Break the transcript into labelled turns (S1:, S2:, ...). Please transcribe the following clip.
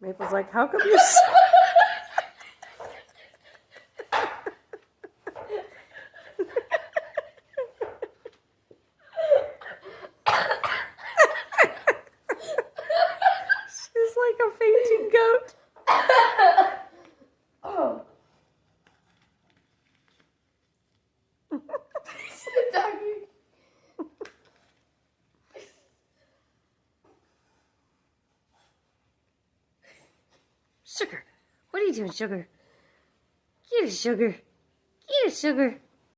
S1: Maple's like, how come you're She's like a fainting goat.
S2: Oh.
S1: Sugar. What are you doing, Sugar? Get it, Sugar. Get it, Sugar.